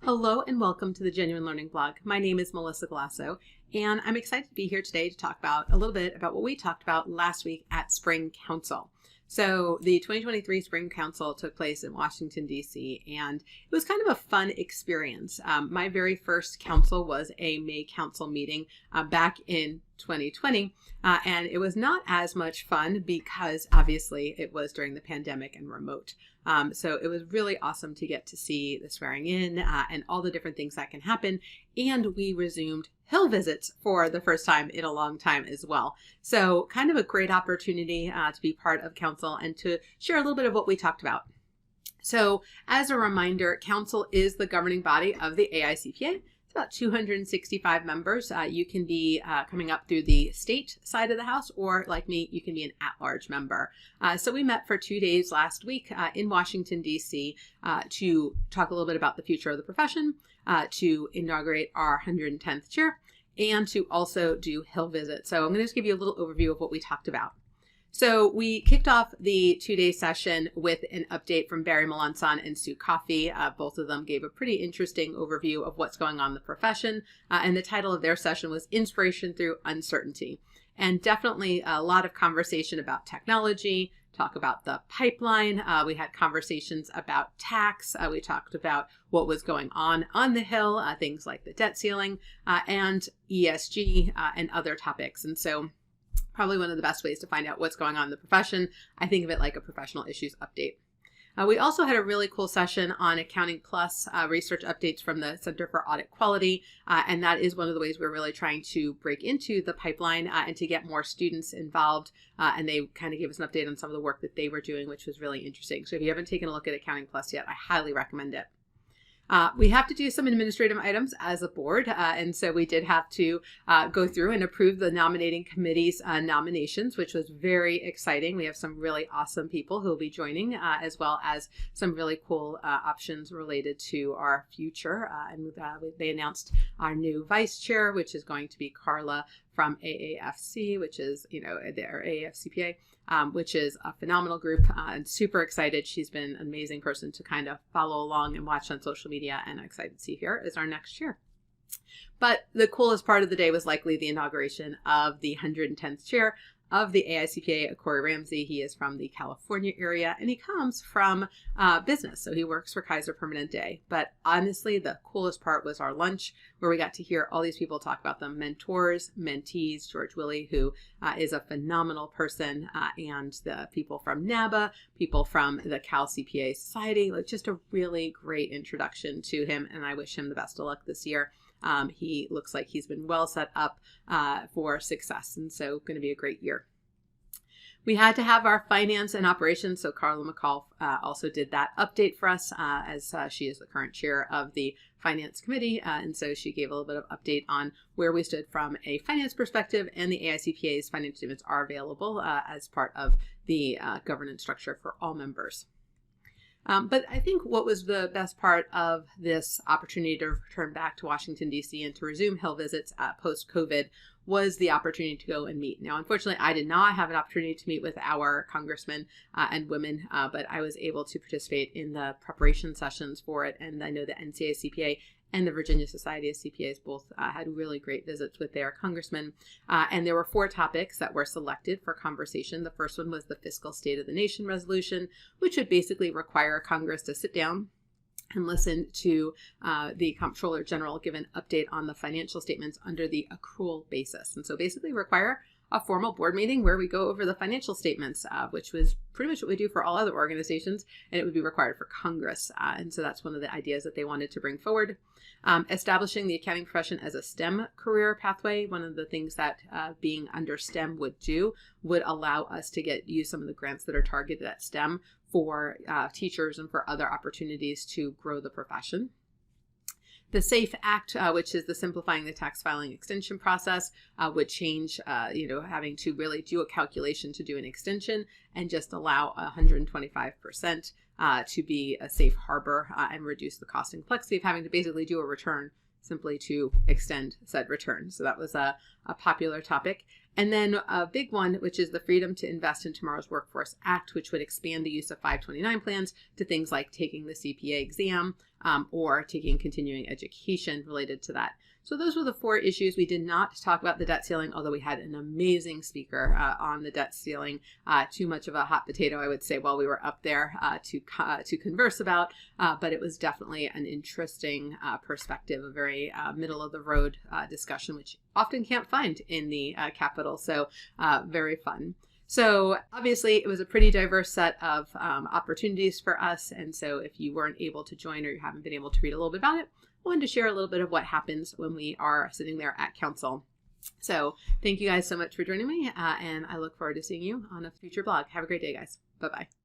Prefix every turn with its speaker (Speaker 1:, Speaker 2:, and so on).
Speaker 1: Hello and welcome to the Genuine Learning Blog. My name is Melissa Glasso, and I'm excited to be here today to talk about a little bit about what we talked about last week at Spring Council. So the 2023 Spring Council took place in Washington, D.C., and it was kind of a fun experience. My very first council was a May Council meeting back in 2020, and it was not as much fun because obviously it was during the pandemic and remote. So it was really awesome to get to see the swearing in and all the different things that can happen. And we resumed hill visits for the first time in a long time as well. So kind of a great opportunity to be part of council and to share a little bit of what we talked about. So as a reminder, council is the governing body of the AICPA. About 265 members. You can be coming up through the state side of the house, or like me, you can be an at-large member. So we met for 2 days last week in Washington, D.C. To talk a little bit about the future of the profession, to inaugurate our 110th chair, and to also do hill visits. So I'm going to just give you a little overview of what we talked about. So we kicked off the 2-day session with an update from Barry Melanson and Sue Coffey. Both of them gave a pretty interesting overview of what's going on in the profession. And the title of their session was Inspiration Through Uncertainty. And definitely a lot of conversation about technology, talk about the pipeline. We had conversations about tax. We talked about what was going on the Hill, things like the debt ceiling and ESG and other topics. And so probably one of the best ways to find out what's going on in the profession. I think of it like a professional issues update. We also had a really cool session on Accounting Plus research updates from the Center for Audit Quality. And that is one of the ways we're really trying to break into the pipeline and to get more students involved. And they kind of gave us an update on some of the work that they were doing, which was really interesting. So if you haven't taken a look at Accounting Plus yet, I highly recommend it. We have to do some administrative items as a board, and so we did have to go through and approve the nominating committee's nominations, which was very exciting. We have some really awesome people who will be joining, as well as some really cool options related to our future. And they announced our new vice chair, which is going to be Carla from AAFC, which is, their AICPA, which is a phenomenal group and super excited. She's been an amazing person to kind of follow along and watch on social media, and I'm excited to see her as our next chair. But the coolest part of the day was likely the inauguration of the 110th chair of the AICPA, Corey Ramsey. He is from the California area, and he comes from business. So he works for Kaiser Permanente. But honestly, the coolest part was our lunch, where we got to hear all these people talk about them, mentors, mentees, George Willey, who is a phenomenal person, and the people from NABA, people from the Cal CPA Society. Like, just a really great introduction to him, and I wish him the best of luck this year. He looks like he's been well set up for success, and so going to be a great year. We had to have our finance and operations, so Carla McCall also did that update for us as she is the current chair of the finance committee, and so she gave a little bit of update on where we stood from a finance perspective, and the AICPA's finance statements are available as part of the governance structure for all members. But I think what was the best part of this opportunity to return back to Washington, D.C. and to resume hill visits post-COVID was the opportunity to go and meet. Now, unfortunately, I did not have an opportunity to meet with our congressmen and women, but I was able to participate in the preparation sessions for it. And I know the NCACPA and the Virginia Society of CPAs both had really great visits with their congressmen. And there were 4 topics that were selected for conversation. The first one was the Fiscal State of the Nation resolution, which would basically require Congress to sit down and listen to the Comptroller General give an update on the financial statements under the accrual basis. And so basically require a formal board meeting where we go over the financial statements, which was pretty much what we do for all other organizations, and it would be required for Congress. And so that's one of the ideas that they wanted to bring forward. Establishing the accounting profession as a STEM career pathway. One of the things that being under STEM would do would allow us to use some of the grants that are targeted at STEM for teachers and for other opportunities to grow the profession. The SAFE Act, which is the simplifying the tax filing extension process, would change, having to really do a calculation to do an extension and just allow 125% to be a safe harbor and reduce the cost and complexity of having to basically do a return simply to extend said return. So that was a popular topic. And then a big one, which is the Freedom to Invest in Tomorrow's Workforce Act, which would expand the use of 529 plans to things like taking the CPA exam or taking continuing education related to that. So those were the 4 issues. We did not talk about the debt ceiling, although we had an amazing speaker on the debt ceiling. Too much of a hot potato, I would say, while we were up there to converse about, but it was definitely an interesting perspective, a very middle of the road discussion, which often can't find in the Capitol. So very fun. So obviously it was a pretty diverse set of opportunities for us. And so if you weren't able to join or you haven't been able to read a little bit about it, I wanted to share a little bit of what happens when we are sitting there at council. So thank you guys so much for joining me, and I look forward to seeing you on a future blog. Have a great day, guys. Bye-bye.